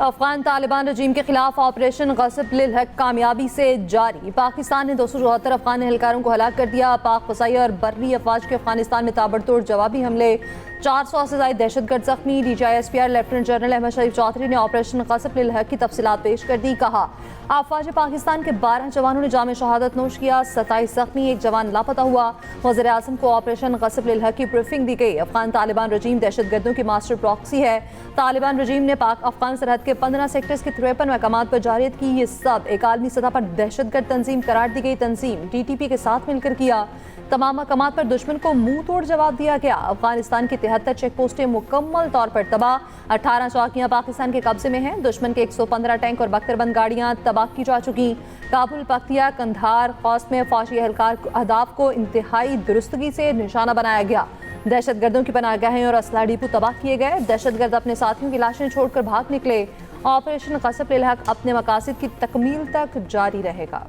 अफगान तालिबान रजीम के खिलाफ ऑपरेशन गसब लिल हक कामयाबी से जारी। पाकिस्तान ने 274 अफगान एहलकारों को हलाक कर दिया। पाक फसाई और बर्री अफवाज के अफगानिस्तान में ताबड़तोड़ जवाबी हमले, 400 से ज्यादा दहशतगर्द जख्मी। DGISPR लेफ्टिनेंट जनरल अहमद शरीफ चौधरी ने ऑपरेशन गसब लिल हक की तफसीलात पेश कर दी। कहा, अफवाज पाकिस्तान के 12 जवानों ने जाम शहादत नोश किया, 27 जख्मी, एक जवान लापता हुआ। वज़ीर आज़म को ऑपरेशन गसब लिल हक की ब्रीफिंग दी गई। अफगान तालिबान रजीम दहशतगर्दों की मास्टर प्रॉक्सी है। तालिबान रजीम ने पाक अफगान सरहद के 15 सेक्टर्स के 53 मकामात पर जारियत की। ये सब एक आलमी सतह पर दहशतगर्द तंजीम करार दी गई तंजीम TTP के साथ मिलकर किया। तमाम मकामात पर दुश्मन को मुंह तोड़ जवाब दिया गया। अफगानिस्तान की 73 चेक पोस्टें मुकम्मल तौर पर तबाह, 18 चौकियां पाकिस्तान के कब्जे में हैं। दुश्मन के 115 टैंक और बख्तरबंद गाड़ियां तबाह की जा चुकी। काबुल, पख्तिया, कंधार, खौस में फौजी एहलकार अहदाफ को इंतहाई दुरुस्तगी से निशाना बनाया गया। दहशतगर्दों की पनाहगाहें और असला डिपो तबाह किए गए। दहशतगर्द अपने साथियों की लाशें छोड़कर भाग निकले। ऑपरेशन गसब लिल हक अपने मकासद की तकमील तक जारी रहेगा।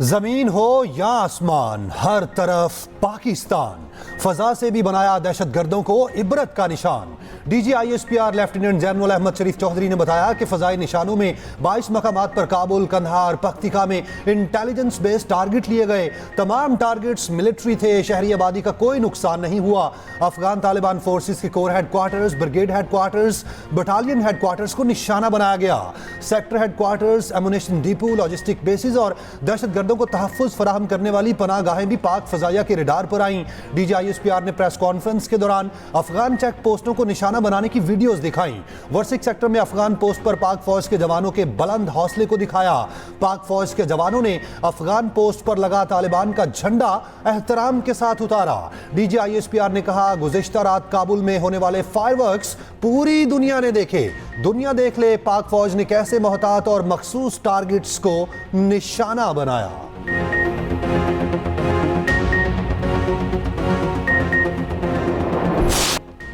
जमीन हो या आसमान, हर तरफ पाकिस्तान। फजा से भी बनाया दहशतगर्दों को इबरत का निशान। DGISPR लेफ्टिनेंट जनरल अहमद शरीफ चौधरी ने बताया कि फजाई निशानों में 22 मकामात पर काबुल, कंधार, पख्तिका में इंटेलिजेंस बेस्ड टारगेट लिए गए। तमाम टारगेट्स मिलिट्री थे। शहरी आबादी का कोई नुकसान नहीं हुआ। अफगान तालिबान फोर्सेस के core headquarters, brigade headquarters, battalion headquarters को निशाना बनाया गया। Sector headquarters, ammunition depot, logistic basis और दहशतगर्दों को तहफ्फुज़ फराहम करने वाली पनाहगाहें भी पाक फजाइया के रडार पर आईं। DGISPR ने प्रेस कॉन्फ्रेंस के दौरान अफगान चेक पोस्टों को निशाना बनाने की वीडियोस दिखाई। वर्सिक सेक्टर में अफगान पोस्ट पर पाक फौज के जवानों के बुलंद हौसले को दिखाया। पाक फौज के जवानों ने अफगान पोस्ट पर लगा तालिबान का झंडा एहतराम के साथ उतारा। DGISPR ने कहा, गुज़िश्ता रात काबुल में होने वाले फायरवर्क्स पूरी दुनिया ने देखे। दुनिया देख ले पाक फौज ने कैसे मोहतात और मखसूस टारगेट्स को निशाना बनाया।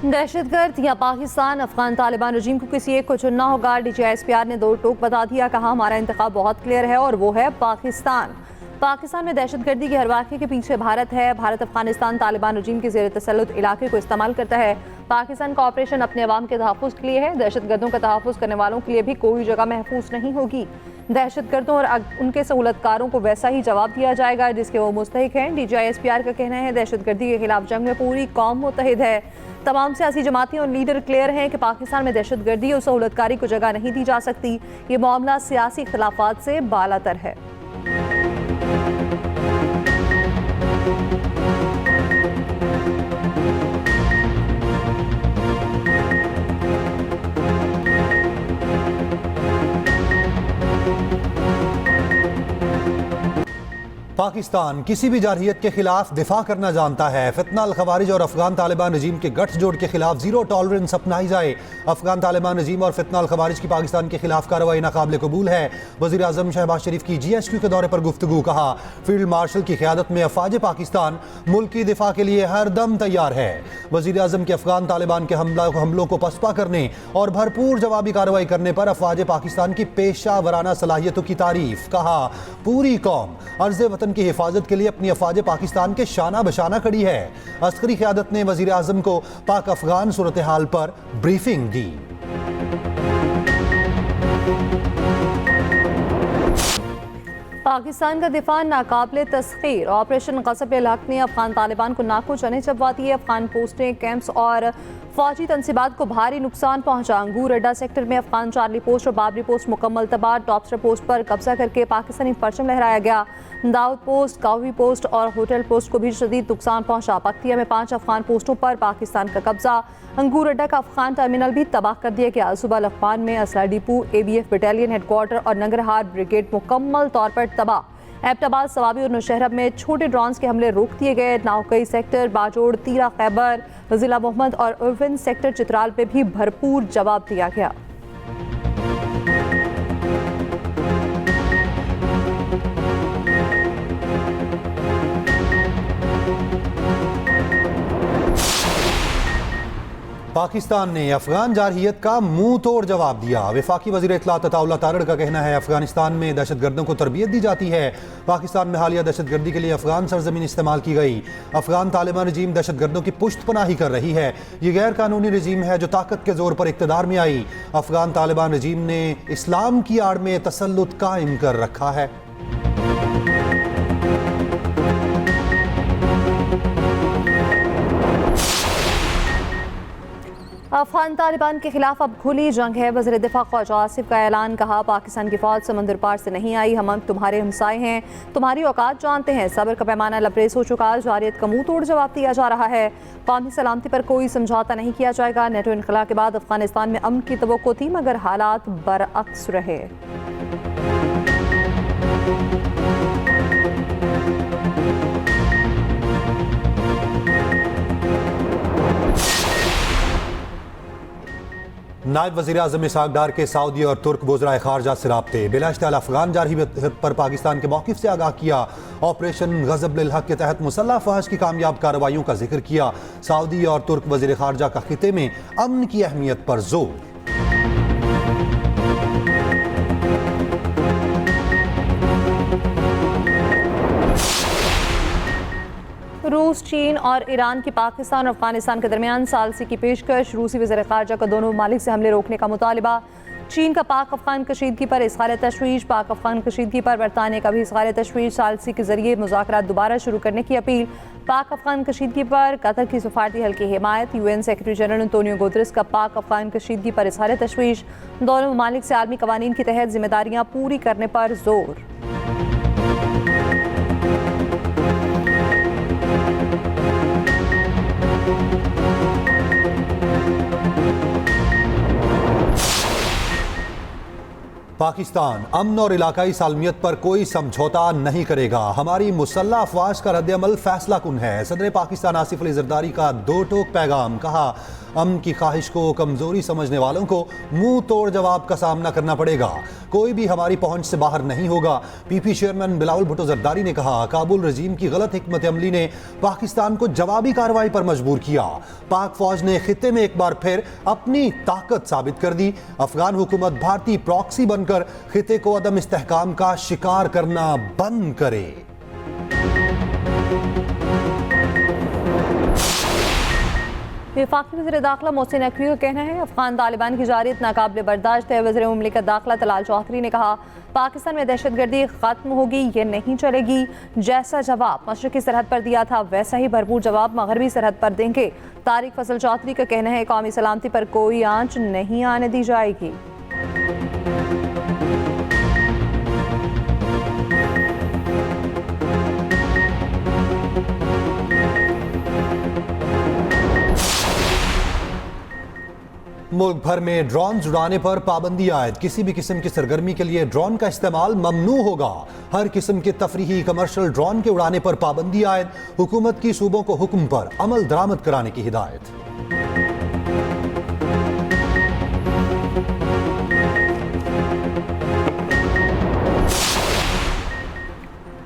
दहशतगर्द या पाकिस्तान, अफगान तालिबान रजीम को किसी एक को चुनना होगा। DGISPR ने दो टोक बता दिया। कहा, हमारा इंतखाब बहुत क्लियर है और वो है पाकिस्तान। पाकिस्तान में दहशतगर्दी के हर वाक़े के पीछे भारत है। भारत अफगानिस्तान तालिबान रजीम के ज़ेर तसल्लुत इलाके को इस्तेमाल करता है। पाकिस्तान का ऑपरेशन अपने अवाम के तहफ़्फ़ुज़ के लिए है। दहशतगर्दों का तहफ़्फ़ुज़ करने वालों के लिए भी कोई जगह महफूज नहीं होगी। दहशतगर्दों और उनके सहूलतकारों को वैसा ही जवाब दिया जाएगा जिसके वो मुस्तहिक हैं। DGISPR का कहना है, दहशतगर्दी के खिलाफ जंग में पूरी कौम मुत्तहिद है। तमाम सियासी जमातें और लीडर क्लियर हैं कि पाकिस्तान में दहशतगर्दी और सहूलतकारी को जगह नहीं दी जा सकती। ये मामला सियासी इख्तिलाफात से बालातर है। पाकिस्तान किसी भी जारहियत के खिलाफ दिफा करना जानता है। फितना अल खवारिज और अफगान तालिबान रजीम के गठजोड़ के खिलाफ जीरो टॉलरेंस अपनाई जाए। अफगान तालिबान रजीम और फितना अल खवारिज की पाकिस्तान के खिलाफ कार्रवाई नाकाबिल कबूल है। वज़ीर आज़म शहबाज शरीफ की GSQ के दौरे पर गुफ्तगू। कहा, फील्ड मार्शल की क़यादत में अफवाज पाकिस्तान मुल्क की दिफा के लिए हर दम तैयार है। वज़ीर आज़म के अफगान तालिबान के हमलों को पसपा करने और भरपूर जवाबी कार्रवाई करने पर अफवाज पाकिस्तान की पेशा वराना सलाहियतों की तारीफ। कहा, पूरी कौम अर्ज़ वतन की हिफाजत के लिए अपनी अफवाज पाकिस्तान के शाना बशाना खड़ी है। अस्करी क़यादत ने वज़ीर आज़म को पाक अफगान सूरत हाल पर ब्रीफिंग दी। पाकिस्तान का दिफा नाकाबिले तस्खीर। ऑपरेशन गसब लिल हक ने अफगान तालिबान को नाको चने चबवा दिए। अफगान पोस्टें, कैंप्स और फौजी तनसीबात को भारी नुकसान पहुंचा। अंगूर अड्डा सेक्टर में अफगान चार्ली पोस्ट और बाबरी पोस्ट मुकम्मल तबाह। टॉपस्टर पोस्ट पर कब्जा करके पाकिस्तानी परचम लहराया गया। दाऊद पोस्ट, कावी पोस्ट और होटल पोस्ट को भी शदीद नुकसान पहुंचा। पख्तिया में 5 अफगान पोस्टों पर पाकिस्तान का कब्जा। अंगूर अड्डा का अफगान टर्मिनल भी तबाह कर दिया गया। सुबह अफगान में असला डिपो, ABF बटालियन हेडक्वार्टर और नंगरहार ब्रिगेड मुकम्मल तौर पर तबाह। एबटाबाद, सवाबी और नौशहरा में छोटे ड्रोन्स के हमले रोक दिए गए। नावकई सेक्टर, बाजोड़, तीरा खैबर, जिला मोहम्मद और उर्विन सेक्टर चित्राल पे भी भरपूर जवाब दिया गया। पाकिस्तान ने अफगान जारहियत का मुंह तोड़ जवाब दिया। वफाकी वज़ीर इत्तलात अताउल्लाह तारड़ का कहना है अफगानिस्तान में दहशतगर्दों को तरबियत दी जाती है। पाकिस्तान में हालिया दहशतगर्दी के लिए अफगान सरजमीन इस्तेमाल की गई। अफगान तालिबान रजीम दहशतगर्दों की पुष्ट पनाही कर रही है। ये गैर कानूनी रजीम है जो ताकत के जोर पर इक़्तिदार में आई। अफगान तालिबान रजीम ने इस्लाम की आड़ में तसल्लुत कायम कर रखा है। अफगान तालिबान के खिलाफ अब खुली जंग है। वज़ीर दिफा ख्वाजा आसिफ का ऐलान, कहा पाकिस्तान की फौज समंदर पार से नहीं आई, हम तुम्हारे हमसाए हैं, तुम्हारी औकात जानते हैं। सब्र का पैमाना लबरेज हो चुका, जारियत का मुंह तोड़ जवाब दिया जा रहा है। कौमी सलामती पर कोई समझौता नहीं किया जाएगा। नेटो इनखला के बाद अफगानिस्तान में अमन की तवक्को थी मगर हालात बरअक्स रहे। नायब वज़ीर आज़म इसहाक़ डार के सऊदी और तुर्क वज़राए ख़ारजा से राब्ते। बिलाश्ताल अफ़गान जारहियत पर पाकिस्तान के मौक़िफ़ से आगाह किया। ऑपरेशन ग़ज़ब लिल हक़ के तहत मुसल्लह अफ़वाज की कामयाब कार्रवाइयों का जिक्र किया। सऊदी और तुर्क वज़ीर ख़ारजा का ख़ित्ते में अमन की अहमियत पर जोर। रूस, चीन और ईरान की पाकिस्तान और अफगानिस्तान के दरमियान सालसी की पेशकश। रूसी वज़ीर ख़ारजा का दोनों ममालिक से हमले रोकने का मुतालिबा। चीन का पाक अफगान कशीदगी पर इज़हार तशवीश। पाक अफगान कशीदगी पर बरतानिया का भी इज़हार तशवीश। सालसी के जरिए मुज़ाकरात दोबारा शुरू करने की अपील। पाक अफगान कशीदगी पर कतर की सफारती हल की हिमायत। UN secretary general Antonio Guterres का पाक अफगान कशीदगी पर इज़हार तशवीश। दोनों ममालिक से आलमी कवानीन के तहत जिम्मेदारियाँ पूरी करने पर जोर। पाकिस्तान अमन और इलाकाई सालमियत पर कोई समझौता नहीं करेगा। हमारी मुसल्लह अफवाज का रद्द-ए-अमल फैसला कुन है। सदर पाकिस्तान आसिफ अली जरदारी का दो टोक पैगाम, कहा अमन की ख्वाहिश को कमजोरी समझने वालों को मुंह तोड़ जवाब का सामना करना पड़ेगा। कोई भी हमारी पहुंच से बाहर नहीं होगा। PP चेयरमैन बिलावल भुट्टो जरदारी ने कहा काबुल रजीम की गलत हिकमत अमली ने पाकिस्तान को जवाबी कार्रवाई पर मजबूर किया। पाक फौज ने खित्ते में एक बार फिर अपनी ताकत साबित कर दी। अफगान हुकूमत भारतीय प्रॉक्सी बनकर खित्ते को अदम इस्तेहकाम का शिकार करना बंद करे। वफाकी वज़ीर दाखिला मोहसिन नकवी का कहना है अफगान तालिबान की जारियत नाकाबिल बर्दाश्त है। वज़ीर मुमलिकत दाखिला तलाल चौधरी ने कहा पाकिस्तान में दहशतगर्दी खत्म होगी, ये नहीं चलेगी। जैसा जवाब मशरकी सरहद पर दिया था वैसा ही भरपूर जवाब मगरबी सरहद पर देंगे। तारिक फजल चौधरी का कहना है कौमी सलामती पर कोई आंच नहीं आने दी जाएगी। मुल्क भर में ड्रोन उड़ाने पर पाबंदी आयद। किसी भी किस्म की सरगर्मी के लिए ड्रोन का इस्तेमाल ममनू होगा। हर किस्म के तफरीही कमर्शियल ड्रोन के उड़ाने पर पाबंदी आयद। हुकूमत की सूबों को हुक्म पर अमल दरामद कराने की हिदायत।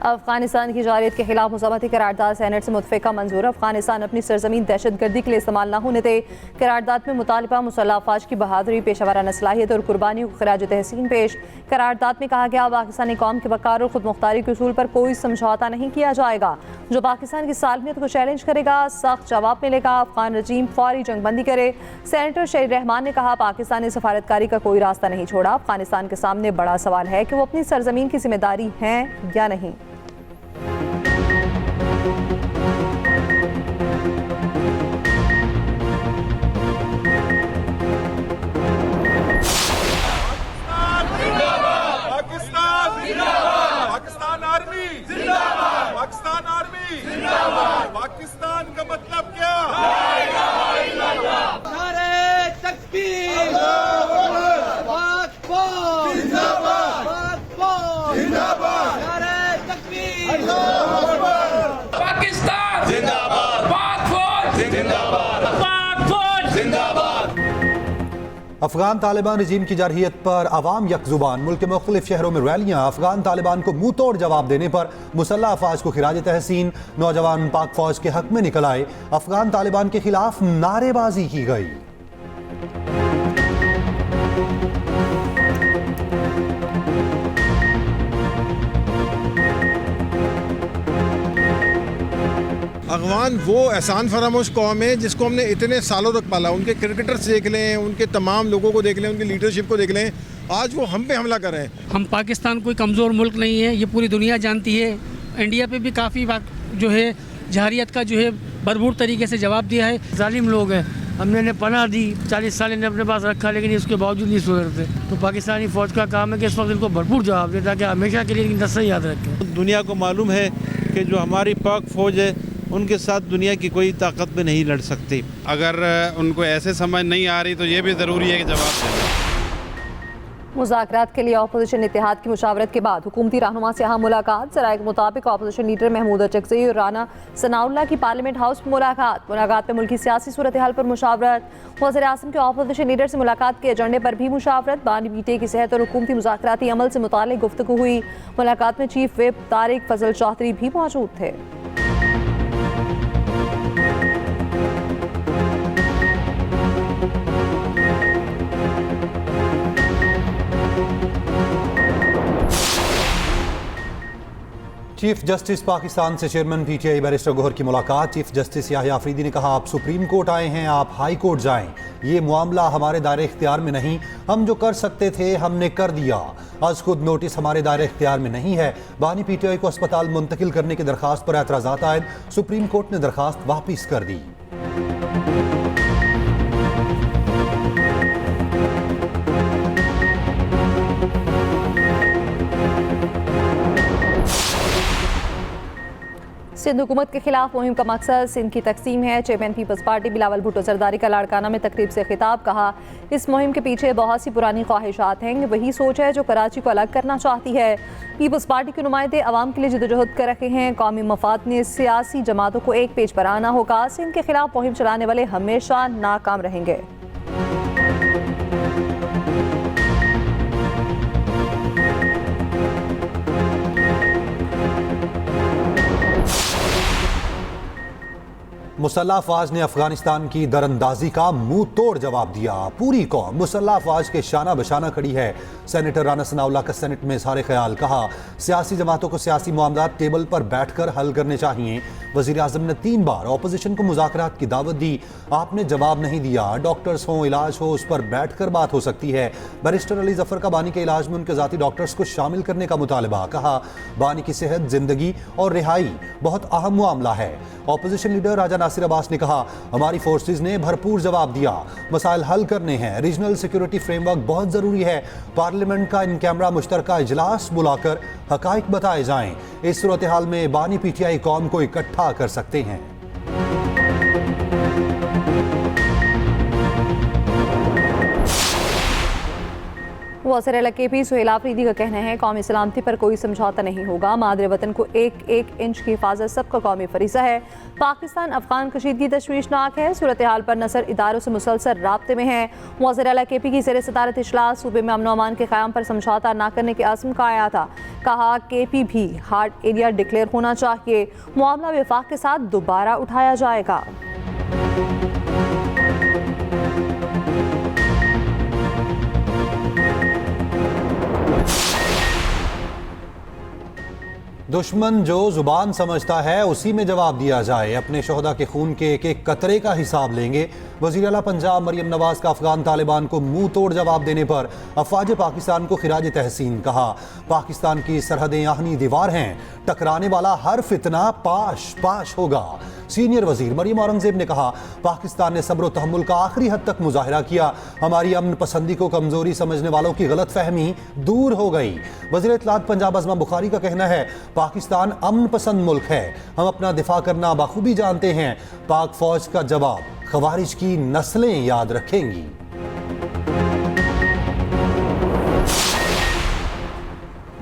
अफगानिस्तान की जारियत के खिलाफ मुसावती करारदाद सेनेट से मुतफ़िका मंजूर। अफगानिस्तान अपनी सरजमीन दहशतगर्दी के लिए इस्तेमाल न होने दे। करारदाद में मुतालिबा मुसल्लह अफवाज की बहादुरी, पेशावराना सलाहियत और कुर्बानियों को खराज तहसीन पेश। करारदाद में कहा गया पाकिस्तानी कौम के वक़ार और खुद मुख्तारी के उसूल पर कोई समझौता नहीं किया जाएगा। जो पाकिस्तान की सालमियत को चैलेंज करेगा सख्त जवाब मिलेगा। अफगान रजीम फौरी जंगबंदी करे। सेनेटर शहीद रहमान ने कहा पाकिस्तान ने सफारतकारी का कोई रास्ता नहीं छोड़ा। अफगानिस्तान के सामने बड़ा सवाल है कि वो अपनी सरजमीन की जिम्मेदारी है या नहीं। पाकिस्तान का मतलब क्या? नारे तकबीर, पाक फौज जिंदाबाद, पाक फौज जिंदाबाद, नारे तकबीर, पाकिस्तान जिंदाबाद, पाक फौज जिंदाबाद, पाक फौज जिंदाबाद। अफगान तालिबान रजीम की जारहियत पर अवाम यकजुबान। मुल्क के मुख्तलिफ शहरों में रैलियां। अफगान तालिबान को मुंह तोड़ जवाब देने पर मुसल्लह अफवाज को खिराज तहसीन। नौजवान पाक फौज के हक में निकल आए। अफगान तालिबान के खिलाफ नारेबाजी की गई। अगवान वो एहसान फरामोश कौम है जिसको हमने इतने सालों तक पाला। उनके क्रिकेटर्स देख लें, उनके तमाम लोगों को देख लें, उनकी लीडरशिप को देख लें, आज वो हम पे हमला कर रहे हैं। हम पाकिस्तान कोई कमज़ोर मुल्क नहीं है, ये पूरी दुनिया जानती है। इंडिया पे भी काफ़ी जो है जहारियत का जो है भरपूर तरीके से जवाब दिया है। जालिम लोग हैं, हमने इन्हें पनाह दी, 40 साल इन्हें अपने पास रखा, लेकिन इसके बावजूद नहीं सुधरते। तो पाकिस्तानी फ़ौज का काम है कि इस वक्त इनको भरपूर जवाब दे ताकि हमेशा के लिए इनकी नस्ल याद रखें। दुनिया को मालूम है कि जो हमारी पाक फ़ौज है उनके साथ दुनिया की कोई ताकत भी नहीं लड़ सकती। अगर उनको ऐसे समझ नहीं आ रही तो ये भी ज़रूरी है कि जवाब दें। मुज़ाकरात के लिए अपोजिशन इत्तेहाद की मुशावरत के बाद हुकूमती रहनुमा से अहम मुलाकात। ज़राए के मुताबिक अपोजिशन लीडर महमूद अचकज़ई और राना सनाउल्लाह की पार्लियामेंट हाउस में मुलाकात में मुल्की सियासी सूरत हाल पर मुशावरत। वज़ीर आज़म के अपोजिशन लीडर से मुलाकात के एजेंडे पर भी मुशावरत। बानी पीटीआई की सेहत और हुकूमती मुज़ाकराती अमल से मुताल्लिक़ गुफ्तगू हुई। मुलाकात में चीफ विप तारिक फजल चौधरी भी मौजूद थे। चीफ जस्टिस पाकिस्तान से चेयरमैन पीटीआई बैरिस्टर गौहर की मुलाकात। चीफ जस्टिस याहिया अफरीदी ने कहा, आप सुप्रीम कोर्ट आए हैं, आप हाई कोर्ट जाएं। ये मामला हमारे दायरे इख्तियार में नहीं, हम जो कर सकते थे हमने कर दिया। आज खुद नोटिस हमारे दायरे इख्तियार में नहीं है। बानी पीटीआई को अस्पताल मुंतकिल करने की दरखास्त पर एतराज़ात आए, सुप्रीम कोर्ट ने दरखास्त वापस कर दी। सिंध हुकूमत के खिलाफ मुहिम का मकसद सिंध की तकसीम है। Chairman peoples party Bilawal Bhutto Zardari का लाड़काना में तकरीब से खिताब। कहा, इस मुहिम के पीछे बहुत सी पुरानी ख्वाहिशात हैं, वही सोच है जो कराची को अलग करना चाहती है। पीपल्स पार्टी के नुमाइंदे अवाम के लिए जदोजहद कर रहे हैं। कौमी मफाद ने सियासी जमातों को एक पेज पर आना होगा। सिंध के खिलाफ मुहिम चलाने वाले हमेशा नाकाम रहेंगे। मुसल्लह अफवाज ने अफगानिस्तान की दरअंदाजी का मुंह तोड़ जवाब दिया। पूरी कौम मुसल्लह अफवाज के शाना बशाना खड़ी है। सेनेटर राना सनाउल्लाह का सेनेट में इज़हार ख्याल। कहा, सियासी जमातों को सियासी मामलात टेबल पर बैठकर हल करने चाहिए। वज़ीर आज़म ने 3 बार अपोजिशन को मुज़ाकरात की दावत दी, आपने जवाब नहीं दिया। डॉक्टर्स हो, इलाज हो, उस पर बैठकर बात हो सकती है। बैरिस्टर अली जफ़र का बानी के इलाज में उनके ज़ाती डॉक्टर्स को शामिल करने का मुतालबा। कहा, बानी की सेहत, जिंदगी और रिहाई बहुत अहम मामला है। अपोजिशन लीडर राजा नासिर अब्बास ने कहा, हमारी फोर्सेज ने भरपूर जवाब दिया, मसाइल हल करने हैं। रीजनल सिक्योरिटी फ्रेमवर्क बहुत ज़रूरी है। पार्लियामेंट का इन कैमरा मुश्तरका इजलास बुलाकर हकाइक बताए जाएं। इस सूरत हाल में बानी पीटीआई कौम को इकट्ठा कर सकते हैं। वज़ीर आला KP सुहेल आफरीदी का कहना है, कौमी सलामती पर कोई समझौता नहीं होगा। मादरे वतन को एक एक इंच की हिफाजत सबका कौमी फरीज़ा है। पाकिस्तान अफगान कशीदगी तशवीशनाक है। सूरत हाल पर नसर इदारों से मुसलसल राब्ते में है। वज़ीर आला KP की ज़ेर सदारत इजलास सूबे में अमन अमान के क़याम पर समझौता न करने के आज़म का आया था। कहा, KP भी हार्ड एरिया डिक्लेयर होना चाहिए। मामला विफाक के साथ दोबारा उठाया जाएगा। दुश्मन जो जुबान समझता है उसी में जवाब दिया जाए। अपने शोहदा के खून के एक एक कतरे का हिसाब लेंगे। वज़ीर आला पंजाब मरियम नवाज का अफगान तालिबान को मुंह तोड़ जवाब देने पर अफवाज पाकिस्तान को खिराज तहसीन। कहा, पाकिस्तान की सरहदें आहनी दीवार हैं, टकराने वाला हर फितना पाश पाश होगा। सीनियर वजीर मरियम औरंगजेब ने कहा, पाकिस्तान ने सब्र तहम्मुल का आखिरी हद तक मुजाहिरा किया। हमारी अमन पसंदी को कमजोरी समझने वालों की गलत फहमी दूर हो गई। वज़ीर इत्तलात पंजाब अज़मा बुखारी का कहना है, पाकिस्तान अमन पसंद मुल्क है, हम अपना दिफा करना बखूबी जानते हैं। पाक फौज का जवाब खवारिज की नस्लें याद रखेंगी।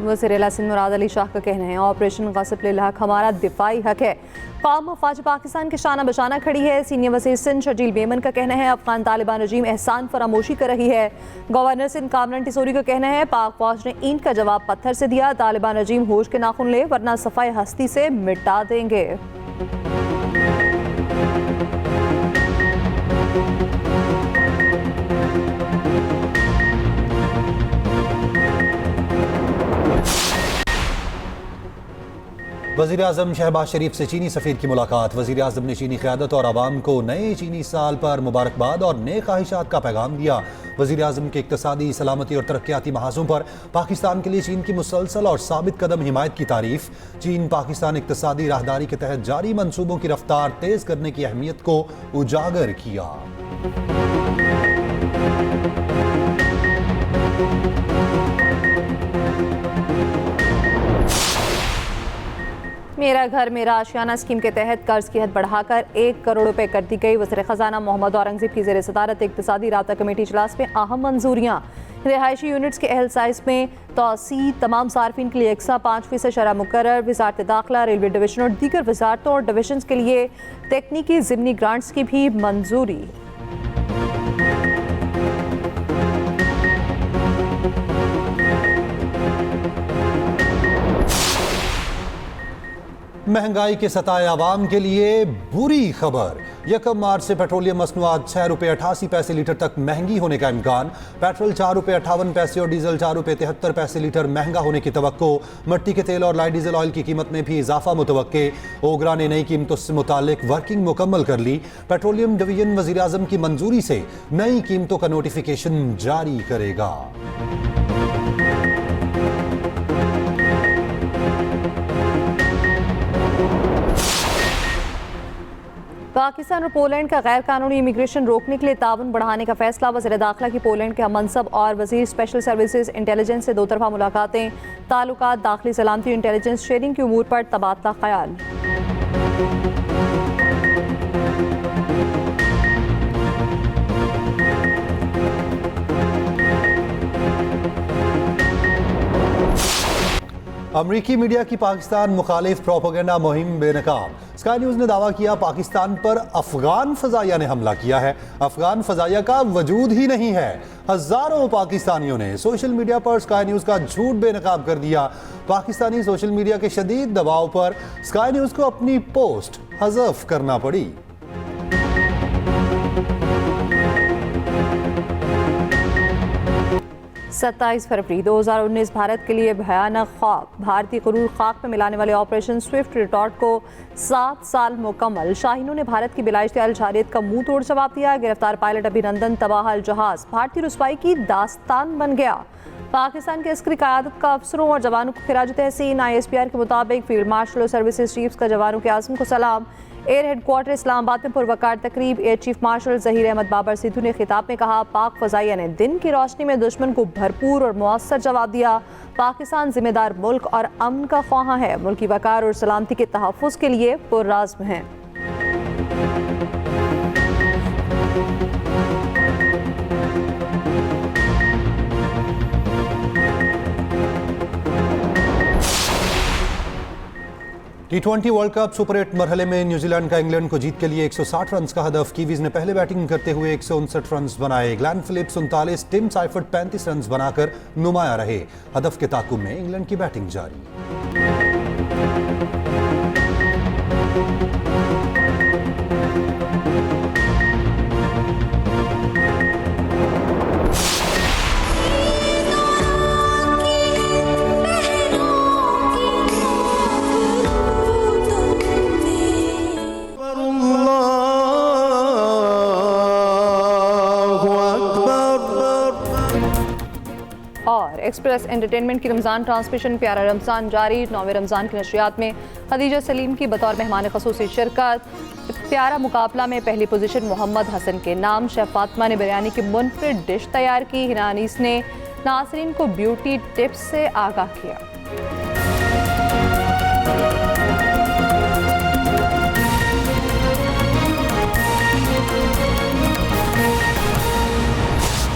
वज़ीर आला सिंध मुराद अली शाह का कहना है, ऑपरेशन ग़ासिब लिल हक़ हमारा दिफाई हक है। कौम अफ़वाज पाकिस्तान के शाना बशाना खड़ी है। सीनियर वज़ीर सिंध शर्जील मेमन का कहना है, अफ़गान तालिबान रजीम एहसान फरामोशी कर रही है। गवर्नर सिंध कामरान टिसोरी का कहना है, पाक फौज ने ईंट का जवाब पत्थर से दिया। तालिबान रजीम होश के नाखून ले वरना सफ़ाई हस्ती से मिटा देंगे। वज़ीर-ए-आज़म शहबाज शरीफ से चीनी सफ़ीर की मुलाकात। वज़ीर-ए-आज़म ने चीनी क़यादत और आवाम को नए चीनी साल पर मुबारकबाद और नए ख्वाहिशात का पैगाम दिया। वज़ीर-ए-आज़म के इक़्तिसादी, सलामती और तरक्याती महाज़ों पर पाकिस्तान के लिए चीन की मुसलसल और साबित कदम हिमायत की तारीफ़। चीन पाकिस्तान इक़्तिसादी राहदारी के तहत जारी मंसूबों की रफ्तार तेज़ करने की अहमियत को उजागर किया। मेरा घर मेरा आशियाना स्कीम के तहत कर्ज की हद बढ़ाकर 1 करोड़ रुपए कर दी गई। वज़ीर ख़जाना मोहम्मद औरंगज़ेब की ज़ेर सदारत इक़्तिसादी राब्ता कमेटी इजलास में अहम मंजूरियाँ। रिहायशी यूनिट्स के अहल साइज में तोसी, तमाम सार्फिन के लिए यकसा 5% शरह मुकर्रर। वज़ारत दाखिला, रेलवे डिवीजन और दीगर वज़ारतों और डिवीजन के लिए तकनीकी ज़िमनी ग्रांट्स की भी मंजूरी। महंगाई के सताए आवाम के लिए बुरी खबर। 1 मार्च से पेट्रोलियम मसनूआत 6 रुपये 88 पैसे लीटर तक महंगी होने का इम्कान। पेट्रोल 4 रुपये 58 पैसे और डीजल 4 रुपये 73 पैसे लीटर महंगा होने की तवक्को। मट्टी के तेल और लाइट डीजल ऑयल की कीमत में भी इजाफा मुतवक्के। ओगरा ने नई कीमतों से मुतालिक वर्किंग मुकम्मल कर ली। पेट्रोलियम डिवीजन वज़ीर-ए-आज़म की मंजूरी से नई कीमतों का नोटिफिकेशन जारी करेगा। पाकिस्तान और पोलैंड का गैर कानूनी इमिग्रेशन रोकने के लिए ताउन बढ़ाने का फैसला। वज़ीर दाखिला की पोलैंड के हममनसब और वज़ीर स्पेशल सर्विसेज इंटेलिजेंस से 2 तरफ़ा मुलाकातें। ताल्लुकात, दाखिली सलामती, इंटेलिजेंस शेयरिंग की उमूर पर तबादला ख्याल। अमरीकी मीडिया की पाकिस्तान मुखालिफ प्रोपेगेंडा मुहिम बेनकाब। स्काई न्यूज़ ने दावा किया पाकिस्तान पर अफगान फजाइया ने हमला किया है। अफगान फजाइया का वजूद ही नहीं है। हजारों पाकिस्तानियों ने सोशल मीडिया पर स्काई न्यूज़ का झूठ बेनकाब कर दिया। पाकिस्तानी सोशल मीडिया के शदीद दबाव पर स्काई न्यूज़ को अपनी पोस्ट हज़फ करना पड़ी। सत्ताईस फरवरी 2019 भारत के लिए भयानक ख्वाब। भारतीय गुरूर खाक में मिलाने वाले ऑपरेशन स्विफ्ट रिटॉर्ट को 7 साल मुकम्मल। शाहीनों ने भारत की बिलाइश्तियाल जारियत का मुंह तोड़ जवाब दिया। गिरफ्तार पायलट अभिनंदन तबाहल जहाज भारतीय रुसवाई की दास्तान बन गया। पाकिस्तान के अस्करी क़यादत का अफसरों और जवानों को खिराज तहसीन। ISPR के मुताबिक फील्ड मार्शल और सर्विसेज चीफ्स का जवानों के आज़म को सलाम। एयर हेडक्वार्टर इस्लामाबाद में पुरवकार तकरीब। Air chief marshal Zaheer Ahmed Babar Sidhu ने खिताब में कहा पाक फ़ज़ाइया ने दिन की रोशनी में दुश्मन को भरपूर और मुअस्सर जवाब दिया। पाकिस्तान जिम्मेदार मुल्क और अमन का ख्वाह है। मुल्की वक़ार और सलामती के तहफ़्फ़ुज़ के लिए पुरआज़्म है। T20 वर्ल्ड कप सुपर 8 मरहले में न्यूजीलैंड का इंग्लैंड को जीत के लिए 160 रन का हदफ। कीवीज ने पहले बैटिंग करते हुए 159 रन बनाए। Glenn Phillips 39, Tim Seifert 35 run बनाकर नुमाया रहे। हदफ के ताकुब में इंग्लैंड की बैटिंग जारी। और एक्सप्रेस एंटरटेनमेंट की रमज़ान ट्रांसमिशन प्यारा रमज़ान जारी। 9वें रमज़ान की नशरियात में खदीजा सलीम की बतौर मेहमान ख़ुसूसी शिरकत। प्यारा मुकाबला में पहली पोजीशन मोहम्मद हसन के नाम। शेफ़ फातिमा ने बिरयानी की मुनफरिद डिश तैयार की। हिना अनीस ने नाज़रीन को ब्यूटी टिप्स से आगाह किया।